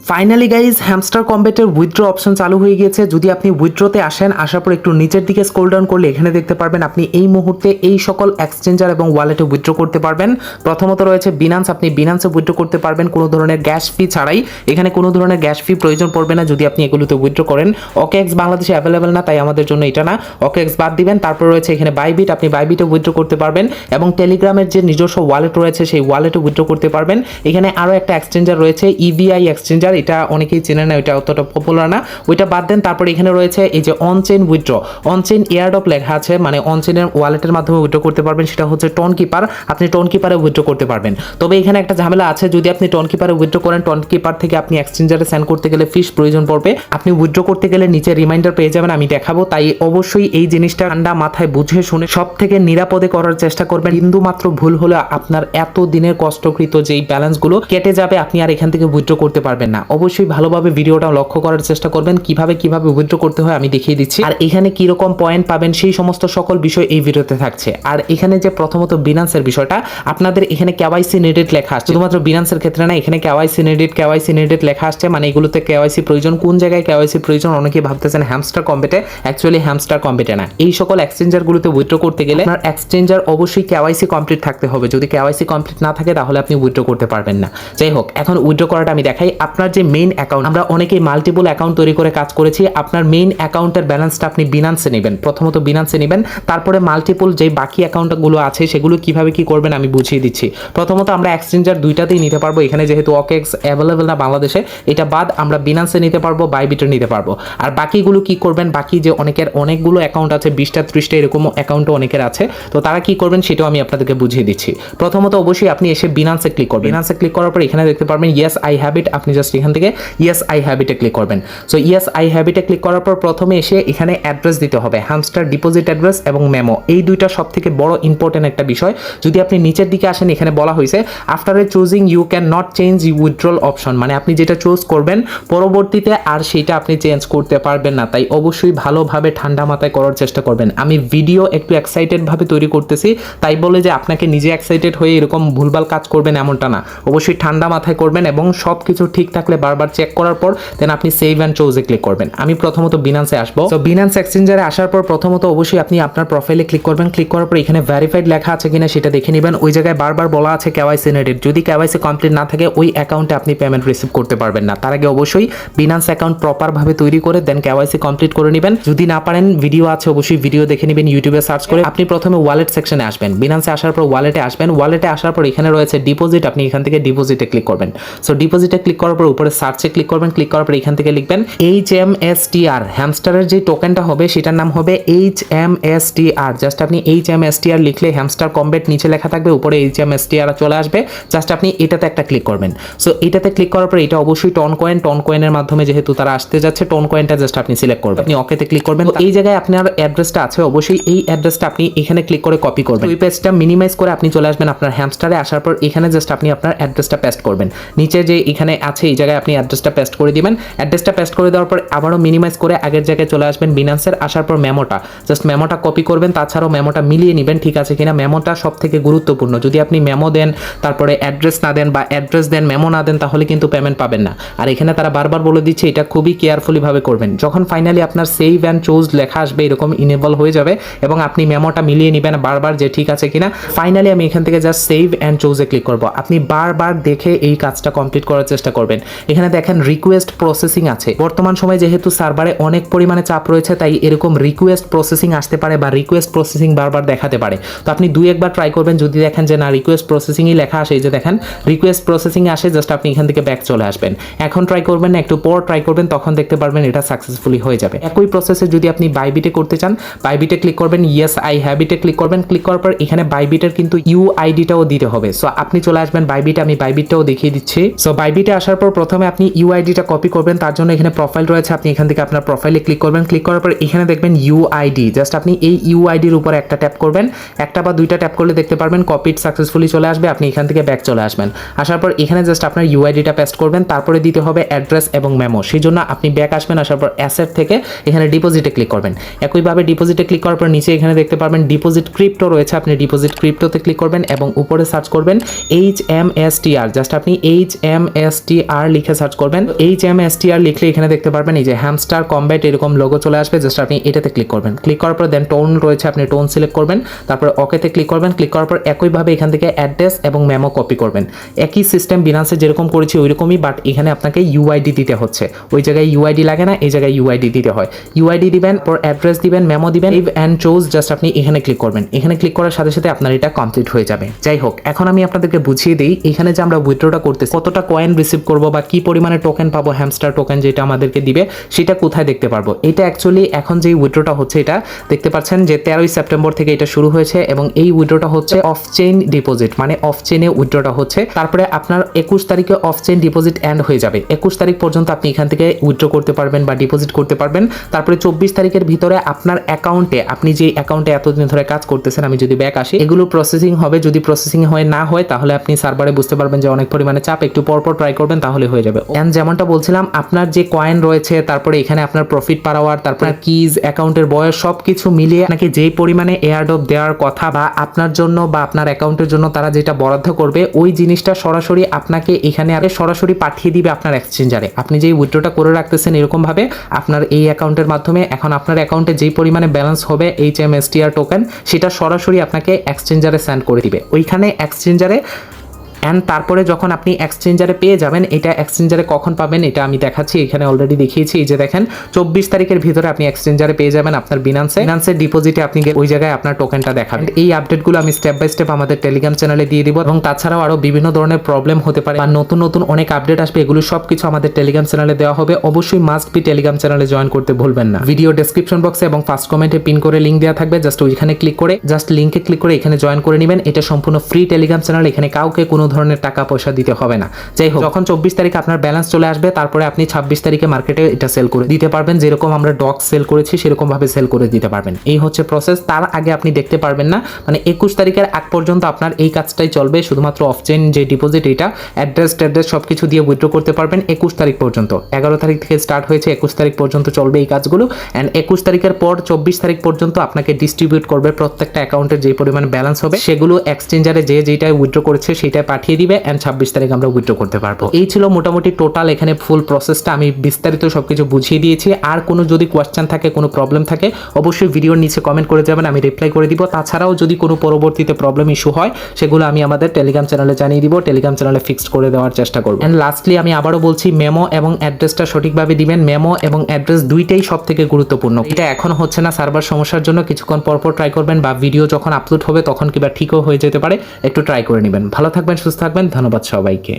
Finally guys hamster কম্বেটের withdraw option চালু হয়ে গিয়েছে। যদি আপনি উইথড্রতে আসেন, আসার পর একটু নিচের দিকে স্ক্রল ডাউন করলে এখানে দেখতে পারবেন আপনি এই মুহূর্তে এই সকল এক্সচেঞ্জার এবং ওয়ালেটে উইথড্র করতে পারবেন। প্রথমত রয়েছে বিনান্স, আপনি বিনান্সে উইথড্র করতে পারবেন কোনো ধরনের গ্যাস ফি ছাড়াই। এখানে কোনো ধরনের গ্যাস ফি প্রয়োজন পড়বে না যদি আপনি এগুলোতে উইথড্র করেন। ওকেএক্স বাংলাদেশে অ্যাভেলেবেল না, তাই আমাদের জন্য এটা না, ওকেএক্স বাদ দিবেন। তারপর রয়েছে এখানে বাইবিট, আপনি বাইবিটে উইথড্র করতে পারবেন এবং টেলিগ্রামের যে নিজস্ব ওয়ালেট রয়েছে সেই ওয়ালেটে উইথড্র করতে পারবেন। এখানে আরও একটা এক্সচেঞ্জার রয়েছে ইভিআই এক্সচেঞ্জার, এটা অনেকেই চেনে না, ওইটা অতটা পপুলার না, ওইটা বাদ দেন। তারপর এখানে রয়েছে এই যে অনচেইন উইথড্র, অনচেইন এয়ারড্রপ লেখা আছে, মানে অনচেইনের ওয়ালেটের মাধ্যমে উইথড্র করতে পারবেন, সেটা হচ্ছে টোন কিপার, আপনি টোন কিপারে উইথড্র করতে পারবেন। তবে এখানে একটা ঝামেলা আছে, যদি আপনি টোন কিপারে উইথড্র করেন, টোন কিপার থেকে আপনি এক্সচেঞ্জারে সেন্ড করতে গেলে ফিস প্রয়োজন পড়বে। আপনি উইথড্র করতে গেলে নিচে রিমাইন্ডার পেয়ে যাবেন, আমি দেখাবো। তাই অবশ্যই এই জিনিসটা ঠান্ডা মাথায় বুঝে শুনে সব থেকে নিরাপদে করার চেষ্টা করবেন। বিন্দু মাত্র ভুল হলে আপনার এত দিনের কষ্টকৃত যেই ব্যালেন্সগুলো কেটে যাবে, আপনি আর এখান থেকে উইথড্র করতে পারবেন না। অবশ্যই ভালোভাবে ভিডিওটা লক্ষ্য করার চেষ্টা করবেন, কিভাবে উইথড্র করতে হয় আমি দেখিয়ে দিচ্ছি, আর এখানে কি রকম পয়েন্ট পাবেন সেই সমস্ত সকল বিষয় এই ভিডিওতে থাকছে। আর এখানে যে প্রথমত বিনান্সের বিষয়টা, আপনাদের এখানে কেওয়াইসি নিডেড লেখা আসছে, শুধুমাত্র বিনান্সের ক্ষেত্রে না, এখানে কেওয়াইসি নিডেড লেখা আসছে, মানে এগুলোতে কেওয়াইসি প্রয়োজন। কোন জায়গায় কেওয়াইসি প্রয়োজন অনেকেই ভাবতেছেন হ্যামস্টার কম্বেটে, অ্যাকচুয়ালি হ্যামস্টার কম্বেটে না। এই সকল এক্সচেঞ্জারগুলোতে উইথড্র করতে গেলে আপনার এক্সচেঞ্জার অবশ্যই কেওয়াইসি কমপ্লিট থাকতে হবে। যদি কেওয়াইসি কমপ্লিট না থাকে তাহলে আপনি উইথড্র করতে পারবেন না। যাই হোক, এখন উইথড্র করাটা আমি দেখাই। আপনার যে মেইন অ্যাকাউন্ট, আমরা অনেকেই মাল্টিপল অ্যাকাউন্ট তৈরি করে কাজ করেছি, আপনার মেইন অ্যাকাউন্টের ব্যালেন্সটা আপনি বিনান্সে নেবেন, প্রথমত বিনান্সে নেবেন, তারপরে মাল্টিপল যে বাকি অ্যাকাউন্টগুলো আছে সেগুলো কিভাবে কি করবেন আমি বুঝিয়ে দিচ্ছি। প্রথমত আমরা এক্সচেঞ্জার দুইটাতেই নিতে পারবো, এখানে যেহেতু ওকেএক্স অ্যাভেলেবেল না বাংলাদেশে, এটা বাদ আমরা বিনান্সে নিতে পারবো, বাইবিটে নিতে পারবো। আর বাকিগুলো কি করবেন, বাকি যে অনেকগুলো অ্যাকাউন্ট আছে, 20টা 30টা এরকম অ্যাকাউন্টও অনেকের আছে, তো তারা কি করবেন সেটাও আমি আপনাদেরকে বুঝিয়ে দিচ্ছি। প্রথমত অবশ্যই আপনি এসে বিনান্সে ক্লিক করবেন, বিনান্সে ক্লিক করার পর এখানে দেখতে পারবেন ইয়েস আই হ্যাভ ইট, আপনি জাস্ট এখান থেকে ইয়েস আই হ্যাভ ইটে ক্লিক করবেন। সো ইয়েস আই হ্যাভ ইটে ক্লিক করার পর প্রথমে এসে এখানে অ্যাড্রেস দিতে হবে, হ্যামস্টার ডিপোজিট অ্যাড্রেস এবং মেমো, এই দুইটা সব থেকে বড় ইম্পর্টেন্ট একটা বিষয়। যদি আপনি নিচের দিকে আসেন, এখানে বলা হয়েছে after a choosing you can not change withdrawal option, মানে আপনি যেটা চুজ করবেন পরবর্তীতে আর সেটা আপনি চেঞ্জ করতে পারবেন না। তাই অবশ্যই ভালোভাবে ঠান্ডা মাথায় করার চেষ্টা করবেন। আমি ভিডিও একটু এক্সাইটেড ভাবে তৈরি করতেছি, তাই বলে যে আপনাকে নিজে এক্সাইটেড হয়ে এরকম ভুলভাল কাজ করবেন এমনটা না। অবশ্যই ঠান্ডা মাথায় করবেন এবং সব কিছু ঠিক থাকলে বারবার চেক করার পর দেন আপনি সেভ অ্যান্ড চুজে ক্লিক করবেন। আমি প্রথমত বিনান্সে আসবো। তো বিনান্স এক্সচেঞ্জারে আসার পর প্রথমত অবশ্যই আপনি আপনার প্রোফাইলে ক্লিক করবেন। ক্লিক করার পর এখানে ভেরিফাইড লেখা আছে কিনা সেটা দেখে নেবেন। ওই জায়গায় বারবার বলা আছে কেওয়াইসি নিডেড, যদি কেওয়াইসি কমপ্লিট না থাকে ওই অ্যাকাউন্টে আপনি পেমেন্ট রিসিভ করতে পারবেন না। তার আগে অবশ্যই বিনান্স অ্যাকাউন্ট প্রপার ভাবে তৈরি করে দেন কেওয়াইসি কমপ্লিট করে নেবেন। যদি না পারেন ভিডিও আছে, অবশ্যই ভিডিও দেখে নেবেন, ইউটিউবে সার্চ করে। আপনি প্রথমে ওয়ালেট সেকশনে আসবেন, বিনান্সে আসার পর ওয়ালেটে আসবেন। ওয়ালেটে আসার পর এখানে রয়েছে ডিপোজিট, আপনি এখান থেকে ডিপোজিটে ক্লিক করবেন। সো ডিপোজিটে ক্লিক করার পর উপরে সার্চে ক্লিক করবেন। ক্লিক করার পর এখান থেকে লিখবেন HMSTR, হ্যামস্টারের যে টোকেনটা হবে সেটার নাম হবে HMSTR। জাস্ট আপনি HMSTR লিখলে হ্যামস্টার কম্বেট নিচে লেখা থাকবে, উপরে HMSTR চলে আসবে, জাস্ট আপনি এটাতে একটা ক্লিক করবেন। সো এটাতে ক্লিক করার পর এটা অবশ্যই টন কয়েনের মাধ্যমে যেহেতু তারা আসতে যাচ্ছে, টন কয়েনটা জাস্ট আপনি সিলেক্ট করবেন, আপনি ওকেতে ক্লিক করবেন। তো এই জায়গায় আপনার অ্যাড্রেসটা আছে, অবশ্যই এই অ্যাড্রেসটা আপনি এখানে ক্লিক করে কপি করবেন। ওই পেজটা মিনিমাইজ করে আপনি চলে আসবেন আপনার হ্যামস্টারে। আসার পর এখানে জাস্ট আপনি আপনার অ্যাড্রেসটা পেস্ট করবেন, নিচে যে এখানে আছে এই জায়গায় আপনি অ্যাড্রেসটা পেস্ট করে দিবেন। অ্যাড্রেসটা পেস্ট করে দেওয়ার পর আবারও মিনিমাইজ করে আগের জায়গায় চলে আসবেন বিনান্সের। আসার পর মেমোটা জাস্ট মেমোটা কপি করবেন, তাছাড়াও মেমোটা মিলিয়ে নেবেন ঠিক আছে কিনা। মেমোটা সব থেকে গুরুত্বপূর্ণ, যদি আপনি মেমো দেন তারপরে অ্যাড্রেস না দেন বা অ্যাড্রেস দেন মেমো না দেন তাহলে কিন্তু পেমেন্ট পাবেন না। আর এখানে তারা বারবার বলে দিচ্ছে এটা খুবই কেয়ারফুলি ভাবে করবেন। যখন ফাইনালি আপনার সেভ অ্যান্ড চুজ লেখা আসবে এরকম ইনেবল হয়ে যাবে এবং আপনি মেমোটা মিলিয়ে নেবেন বারবার যে ঠিক আছে কিনা। ফাইনালি আমি এখান থেকে জাস্ট সেভ অ্যান্ড চুজে ক্লিক করব। আপনি বারবার দেখে এই কাজটা কমপ্লিট করার চেষ্টা করবেন। এখানে দেখেন রিকোয়েস্ট প্রসেসিং আছে। বর্তমান সময়ে যেহেতু সার্ভারে অনেক পরিমাণে চাপ রয়েছে, তাই এরকম রিকোয়েস্ট প্রসেসিং আসতে পারে বা রিকোয়েস্ট প্রসেসিং বারবার দেখাতে পারে। তো আপনি একবার ট্রাই করবেন, যদি দেখেন যে না রিকোয়েস্ট প্রসেসিংই লেখা আসে, এই যে দেখেন রিকোয়েস্ট প্রসেসিং আসে, জাস্ট আপনি এখান থেকে ব্যাক চলে আসবেন। এখন ট্রাই করবেন না, একটু পর ট্রাই করবেন, তখন দেখতে পারবেন এটা সাকসেসফুলি হয়ে যাবে। একই প্রসেসে যদি আপনি বাইবিটে করতে চান, বাইবিটে ক্লিক করবেন, ইয়েস আই হ্যাভ ইটে ক্লিক করবেন। ক্লিক করার পর এখানে বাইবিটের কিন্তু ইউআইডিটাও দিতে হবে। সো আপনি চলে আসবেন বাইবিটে, আমি বাইবিটটাও দেখিয়ে দিচ্ছি। সো বাইবিটে আসার পর প্রথমে আপনি ইউআইডিটা কপি করবেন, তার জন্য এখানে প্রোফাইল রয়েছে, আপনি এখান থেকে আপনার প্রোফাইলে ক্লিক করবেন। ক্লিক করার পর এখানে দেখবেন ইউআইডি, জাস্ট আপনি এই ইউআইডির উপরে একটা ট্যাপ করবেন, একটা বা দুইটা ট্যাপ করলে দেখতে পারবেন কপিড সাকসেসফুলি চলে আসবে। আপনি এখান থেকে ব্যাক চলে আসবেন। আসার পর এখানে জাস্ট আপনার ইউআইডিটা পেস্ট করবেন, তারপরে দিতে হবে অ্যাড্রেস এবং মেমো। সেই জন্য আপনি ব্যাক আসবেন, আসার পর অ্যাসেট থেকে এখানে ডিপোজিটে ক্লিক করবেন। একইভাবে ডিপোজিটে ক্লিক করার পর নিচে এখানে দেখতে পারবেন ডিপোজিট ক্রিপ্টো রয়েছে, আপনি ডিপোজিট ক্রিপ্টোতে ক্লিক করবেন এবং উপরে সার্চ করবেন HMSTR, জাস্ট আপনি HMSTR লিখে সার্চ করবেন। HMSTR লিখলে এখানে দেখতে পারবেন এই যে হ্যামস্টার কম্ব্যাট এরকম লোগো চলে আসবে। জাস্ট আপনি এটাতে ক্লিক করবেন। ক্লিক করার পর দেন টোন রয়েছে, আপনি টোন সিলেক্ট করবেন, তারপরে ওকেতে ক্লিক করবেন। ক্লিক করার পর একইভাবে এখান থেকে অ্যাড্রেস এবং মেমো কপি করবেন। একই সিস্টেম বিনান্সে যেরকম করেছি ওইরকমই, বাট এখানে আপনাকে ইউআইডি দিতে হচ্ছে। ওই জায়গায় ইউআইডি লাগে না, এই জায়গায় ইউআইডি দিতে হয়। ইউআইডি দিবেন, পর অ্যাড্রেস দিবেন, মেমো দিবেন, সেভ অ্যান্ড চুজ। জাস্ট আপনি এখানে ক্লিক করবেন। এখানে ক্লিক করার সাথে সাথে আপনার এটা কমপ্লিট হয়ে যাবে। যাই হোক, এখন আমি আপনাদেরকে বুঝিয়ে দিই এখানে যে আমরা উইথড্রটা করতেছি কতটা কয়েন রিসিভ করব বা কি পরিমাণে টোকেন পাবো, হ্যামস্টার টোকেন যেটা আমাদেরকে দিবে সেটা কোথায় দেখতে পারবো। এটা অ্যাকচুয়ালি এখন যে উইথড্রটা হচ্ছে এটা দেখতে পাচ্ছেন যে 13ই সেপ্টেম্বর থেকে এটা শুরু হয়েছে এবং এই উইথড্রটা হচ্ছে অফ চেইন ডিপোজিট, মানে অফ চেইনে উইথড্রটা হচ্ছে। তারপরে আপনার 21 তারিখে অফ চেইন ডিপোজিট এন্ড হয়ে যাবে। 21 তারিখ পর্যন্ত আপনি এখান থেকে উইথড্র করতে পারবেন বা ডিপোজিট করতে পারবেন। তারপরে 24 তারিখের ভিতরে আপনার অ্যাকাউন্টে, আপনি যে অ্যাকাউন্টে এতদিন ধরে কাজ করতেছেন, আমি যদি ব্যাক আসি, এগুলো প্রসেসিং হবে। যদি প্রসেসিং হয় না হয় তাহলে আপনি সার্ভারে বুঝতে পারবেন যে অনেক পরিমাণে চাপ, একটু পরপর ট্রাই করবেন তাহলে হয়ে যাবে। এন্ড যেমনটা বলছিলাম, আপনার যে কয়েন রয়েছে, তারপরে এখানে আপনার প্রফিট পার আওয়ার, তারপরে কিজ, অ্যাকাউন্টের বয়স সবকিছু মিলিয়ে আপনাকে যেই পরিমাণে এয়ারড্রপ দেওয়ার কথা বা আপনার জন্য বা আপনার অ্যাকাউন্টের জন্য তারা যেটা বরাদ্দ করবে ওই জিনিসটা সরাসরি আপনাকে এখানে আরে সরাসরি পাঠিয়ে দিবে আপনার এক্সচেঞ্জারে। আপনি যেই উইথড্রটা করে রাখতেছেন এরকম ভাবে আপনার এই অ্যাকাউন্টের মাধ্যমে এখন আপনার অ্যাকাউন্টে যেই পরিমাণে ব্যালেন্স হবে HMSTR টোকেন সেটা সরাসরি আপনাকে এক্সচেঞ্জারে সেন্ড করে দিবে ওইখানে এক্সচেঞ্জারে। অ্যান্ড তারপরে যখন আপনি এক্সচেঞ্জারে পেয়ে যাবেন, এটা এক্সচেঞ্জারে কখন পাবেন এটা আমি দেখাচ্ছি, এখানে অলরেডি দেখিয়েছি। এই যে দেখেন 24 তারিখের ভিতরে আপনি এক্সচেঞ্জারে পেয়ে যাবেন আপনার বিনান্সের ডিপোজিটে আপনি ওই জায়গায় আপনার টোকেনটা দেখাবেন। এই আপডেটগুলো আমি স্টেপ বাই স্টেপ আমাদের টেলিগ্রাম চ্যানেলে দিয়ে দিব এবং তাছাড়াও আরও বিভিন্ন ধরনের প্রবলেম হতে পারে বা নতুন নতুন অনেক আপডেট আসবে, এগুলো সব কিছু আমাদের টেলিগ্রাম চ্যানেলে দেওয়া হবে। অবশ্যই মাস্ট বি টেলিগ্রাম চ্যানেলে জয়েন করতে ভুলবেন না। ভিডিও ডেসক্রিপশন বক্সে এবং ফার্স্ট কমেন্টে পিন করে লিঙ্ক দেওয়া থাকবে, জাস্ট ওইখানে ক্লিক করে জাস্ট লিঙ্কে ক্লিক করে এখানে জয়েন করে নেবেন। এটা সম্পূর্ণ ফ্রি টেলিগ্রাম চ্যানেল, এখানে কাউকে কোনো ধরনের টাকা পয়সা দিতে হবে না। যাই হোক, যখন 24 তারিখ আপনার ব্যালেন্স চলে আসবে তারপরে আপনি 26 তারিখে মার্কেটে এটা সেল করে দিতে পারবেন। যেরকম আমরা ডক সেল করেছি সেরকম ভাবে সেল করে দিতে পারবেন। এই হচ্ছে প্রসেস। তার আগে আপনি দেখতে পারবেন না, মানে 21 তারিখের আগ পর্যন্ত আপনার এই কাজটাই চলবে। শুধুমাত্র অফ চেইন যে ডিপোজিট, এটা অ্যাড্রেস সবকিছু দিয়ে উইথড্র করতে পারবেন 21 তারিখ পর্যন্ত। 11 তারিখ থেকে স্টার্ট হয়েছে, 21 তারিখ পর্যন্ত চলবে এই কাজগুলো। অ্যান্ড 21 তারিখের পর 24 তারিখ পর্যন্ত আপনাকে ডিস্ট্রিবিউট করবে প্রত্যেকটা অ্যাকাউন্টের যে পরিমাণ ব্যালেন্স হবে সেগুলো এক্সচেঞ্জারে যে যেটাই উইথড্র করেছে সেটাই পাঠিয়ে দিবে। অ্যান্ড 26 তারিখ আমরা উইথড্র করতে পারবো। এই ছিল মোটামুটি টোটাল এখানে ফুল প্রসেসটা, আমি বিস্তারিত সবকিছু বুঝিয়ে দিয়েছি। আর কোনো যদি কোয়েশ্চেন থাকে, কোনো প্রবলেম থাকে, অবশ্যই ভিডিওর নিচে কমেন্ট করে যাবেন, আমি রিপ্লাই করে দিব। তাছাড়াও যদি কোনো পরবর্তীতে প্রবলেম ইস্যু হয় সেগুলো আমি আমাদের টেলিগ্রাম চ্যানেলে জানিয়ে দিব, টেলিগ্রাম চ্যানেলে ফিক্সড করে দেওয়ার চেষ্টা করব। এন্ড লাস্টলি আমি আবারও বলছি, মেমো এবং অ্যাড্রেসটা সঠিকভাবে দিবেন। মেমো এবং অ্যাড্রেস দুইটাই সব থেকে গুরুত্বপূর্ণ। এটা এখন হচ্ছে না সার্ভার সমস্যার জন্য, কিছুক্ষণ পরপর ট্রাই করবেন বা ভিডিও যখন আপলোড হবে তখন কিংবা ঠিকও হয়ে যেতে পারে, একটু ট্রাই করে নেবেন। ভালো থাকবেন, সুস্থ থাকবেন, ধন্যবাদ সবাইকে।